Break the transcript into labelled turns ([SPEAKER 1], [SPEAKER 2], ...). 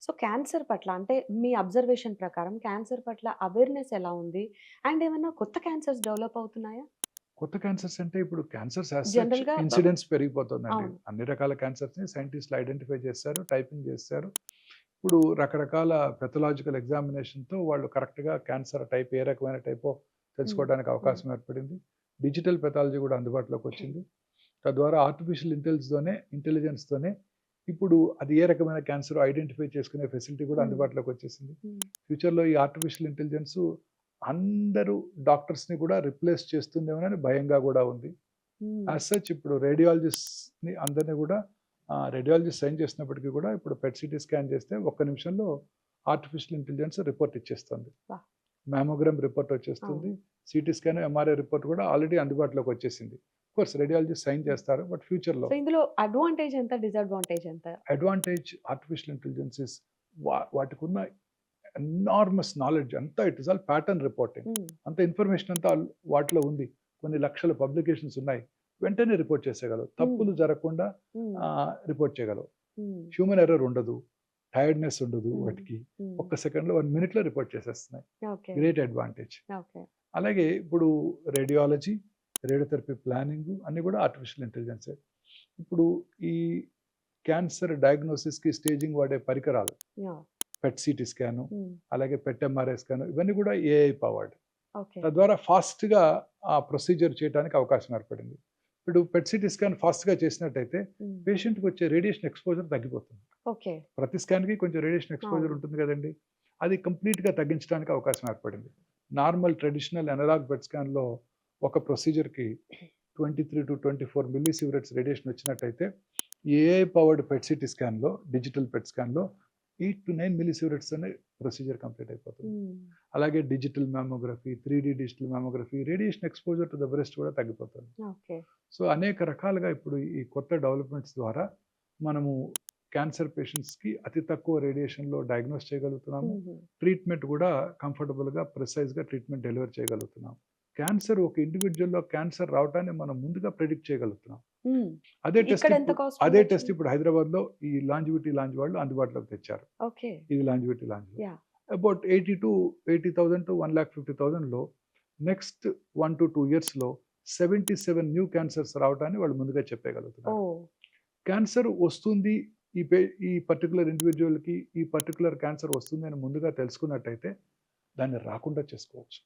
[SPEAKER 1] So, cancer పట్ల అంటే మీ observation ప్రకారం క్యాన్సర్ పట్ల అవేర్‌నెస్ ఎలా ఉంది? అండ్ ఏమన్నా కొత్త క్యాన్సర్స్ డెవలప్ అవుతున్నాయా?
[SPEAKER 2] కొత్త క్యాన్సర్స్ అంటే ఇప్పుడు క్యాన్సర్స్ యాస్ సచ్
[SPEAKER 1] జనరల్‌గా
[SPEAKER 2] ఇన్సిడెన్స్ పెరిగిపోతుందండి.
[SPEAKER 1] అవును.
[SPEAKER 2] అన్ని రకాల క్యాన్సర్స్‌ని సైంటిస్ట్‌లు ఐడెంటిఫై చేశారు, టైపింగ్ చేశారు. ఇప్పుడు రకరకాల పెథలాజికల్ ఎగ్జామినేషన్‌తో వాళ్ళు కరెక్ట్‌గా క్యాన్సర్ టైప్ ఏ రకమైన టైపో
[SPEAKER 1] హ్మ్.
[SPEAKER 2] తెలుసుకోవడానికి
[SPEAKER 1] హ్మ్.
[SPEAKER 2] అవకాశం ఏర్పడింది. డిజిటల్ పెథాలజీ కూడా అందుబాటులోకి వచ్చింది. తద్వారా ఆర్టిఫిషియల్ ఇంటెలిజెన్స్‌తోనే ఇప్పుడు అది ఏ రకమైన క్యాన్సరో ఐడెంటిఫై చేసుకునే ఫెసిలిటీ కూడా
[SPEAKER 1] హ్మ్.
[SPEAKER 2] అందుబాటులోకి వచ్చేసింది.
[SPEAKER 1] హ్మ్.
[SPEAKER 2] ఫ్యూచర్‌లో ఈ ఆర్టిఫిషియల్ ఇంటెలిజెన్స్ అందరూ డాక్టర్స్‌ని కూడా రిప్లేస్ చేస్తుందేమోనని భయంగా కూడా ఉంది.
[SPEAKER 1] హ్మ్.
[SPEAKER 2] యాస్ సచ్ ఇప్పుడు రేడియాలజిస్ట్‌ని అందరిని కూడా రేడియాలజిస్ట్ సైన్ చేసినప్పటికీ కూడా ఇప్పుడు పెట్ సిటీ స్కాన్ చేస్తే ఒక్క నిమిషంలో ఆర్టిఫిషియల్ ఇంటెలిజెన్స్ రిపోర్ట్ ఇచ్చేస్తుంది.
[SPEAKER 1] అబ్బా!
[SPEAKER 2] మామోగ్రామ్ రిపోర్ట్ వచ్చేస్తుంది.
[SPEAKER 1] అవును.
[SPEAKER 2] సీటీ స్కాన్, ఎంఆర్ఐ రిపోర్ట్ కూడా ఆల్రెడీ అందుబాటులోకి వచ్చేసింది. ఆఫ్‌కోర్స్ రేడియాలజిస్ట్ సైన్
[SPEAKER 1] హ్మ్.
[SPEAKER 2] చేస్తారు. బట్ ఫ్యూచర్‌లో
[SPEAKER 1] సో, ఇందులో అడ్వాంటేజ్ ఎంత? డిసడ్వాంటేజ్ ఎంత?
[SPEAKER 2] అడ్వాంటేజ్ ఆర్టిఫిషియల్ ఇంటెలిజెన్స్ ఇస్ వాటికున్న ఎనార్మస్ నాలెడ్జ్ అంతా it is all pattern reporting.
[SPEAKER 1] Hmm.
[SPEAKER 2] అంత ఇన్ఫర్మేషన్ అంతా వాటిలో ఉంది. కొన్ని లక్షల పబ్లికేషన్స్ ఉన్నాయి. వెంటనే రిపోర్ట్ చేసేయగలవు.
[SPEAKER 1] హ్మ్.
[SPEAKER 2] తప్పులు జరగకుండా
[SPEAKER 1] హ్మ్.
[SPEAKER 2] రిపోర్ట్ చేయగలవు.
[SPEAKER 1] హ్మ్.
[SPEAKER 2] హ్యూమన్ ఎర్రర్ ఉండదు. టైర్డ్‌నెస్ ఉండదు
[SPEAKER 1] హ్మ్.
[SPEAKER 2] వాటికి.
[SPEAKER 1] హ్మ్.
[SPEAKER 2] ఒక్క సెకండ్‌లో 1 మినిట్‌లో రిపోర్ట్ చేసేస్తున్నాయి.
[SPEAKER 1] ఓకే.
[SPEAKER 2] Great advantage.
[SPEAKER 1] ఓకే.
[SPEAKER 2] అలాగే ఇప్పుడు రేడియాలజీ, రేడియోథెరపీ ప్లానింగ్ అన్నీ కూడా ఆర్టిఫిషియల్ ఇంటెలిజెన్సే. ఇప్పుడు ఈ క్యాన్సర్ డయాగ్నోసిస్‌కి స్టేజింగ్ వాడే పరికరాలు,
[SPEAKER 1] యాహ్!
[SPEAKER 2] పెట్ సిటీ స్కాను,
[SPEAKER 1] హ్మ్.
[SPEAKER 2] అలాగే పెట్ ఎంఆర్ఐ స్కాను ఇవన్నీ కూడా ఏఐ పవర్డ్.
[SPEAKER 1] ఓకే.
[SPEAKER 2] తద్వారా ఫాస్ట్‌గా ఆ ప్రొసీజర్ చేయడానికి అవకాశం ఏర్పడింది. ఇప్పుడు పెట్ సిటీ స్కాన్ ఫాస్ట్‌గా చేసినట్టయితే
[SPEAKER 1] హ్మ్.
[SPEAKER 2] పేషెంట్‌కి వచ్చే రేడియేషన్ ఎక్స్‌పోజర్ తగ్గిపోతుంది.
[SPEAKER 1] ఓకే.
[SPEAKER 2] ప్రతి స్కాన్‌కి కొంచెం రేడియేషన్ ఎక్స్‌పోజర్
[SPEAKER 1] అవును.
[SPEAKER 2] ఉంటుంది కదండీ! అది కంప్లీట్‌గా తగ్గించడానికి అవకాశం ఏర్పడింది. నార్మల్ ట్రెడిషనల్ అనలాగ్ పెట్ స్కాన్‌లో ఒక ప్రొసీజర్‌కి 23-24 మిల్లీ సీవరెట్స్ రేడియేషన్ వచ్చినట్టయితే, ఏఐ పవర్డ్ పెట్ సిటీ స్కాన్‌లో, డిజిటల్ పెట్ స్కాన్‌లో 8-9 మిల్లీ సీవరెట్స్‌తోనే ప్రొసీజర్ కంప్లీట్ అయిపోతుంది.
[SPEAKER 1] హ్మ్.
[SPEAKER 2] అలాగే digital mammography, 3 digital mammography, radiation exposure to the breast కూడా తగ్గిపోతుంది.
[SPEAKER 1] ఓకే.
[SPEAKER 2] సో, అనేక రకాలుగా ఇప్పుడు ఈ కొత్త డెవలప్‌మెంట్స్ ద్వారా మనము క్యాన్సర్ పేషెంట్స్‌కి అతి తక్కువ రేడియేషన్‌లో డయాగ్నోస్ చేయగలుగుతున్నాము.
[SPEAKER 1] హుహు.
[SPEAKER 2] ట్రీట్మెంట్ కూడా కంఫర్టబుల్‌గా, ప్రిసైజ్‌గా ట్రీట్మెంట్ డెలివర్ చేయగలుగుతున్నాం. క్యాన్సర్ ఒక ఇండివిడ్యువల్‌లో క్యాన్సర్ రావటాన్ని మనం ముందుగా ప్రిడిక్ట్ చేయగలుగుతున్నాం.
[SPEAKER 1] హ్మ్.
[SPEAKER 2] అదే టెస్ట్
[SPEAKER 1] ఇక్కడ ఎంత
[SPEAKER 2] ఇప్పుడు
[SPEAKER 1] కాస్ట్
[SPEAKER 2] అదే
[SPEAKER 1] ఉండొచ్చు?
[SPEAKER 2] టెస్ట్ ఇప్పుడు హైదరాబాద్‌లో ఈ లాంజివిటీ లాంజ్ వాళ్ళు అందుబాటులోకి తెచ్చారు.
[SPEAKER 1] ఓకే.
[SPEAKER 2] ఇది లాంజివిటీ లాంజ్‌లో.
[SPEAKER 1] యాహ్!
[SPEAKER 2] అబౌట్ 80,000 టు 1,50,000లో నెక్స్ట్ 1-2 ఇయర్స్‌లో 77 న్యూ క్యాన్సర్స్ రావటాన్ని వాళ్ళు ముందుగా చెప్పేయగలుగుతున్నారు.
[SPEAKER 1] ఓహ్!
[SPEAKER 2] క్యాన్సర్ వస్తుంది. ఈ పర్టిక్యులర్ ఇండివిడ్యువల్‌కి ఈ పర్టిక్యులర్ క్యాన్సర్ వస్తుంది అని ముందుగా తెలుసుకున్నట్టయితే దాన్ని రాకుండా చేసుకోవచ్చు.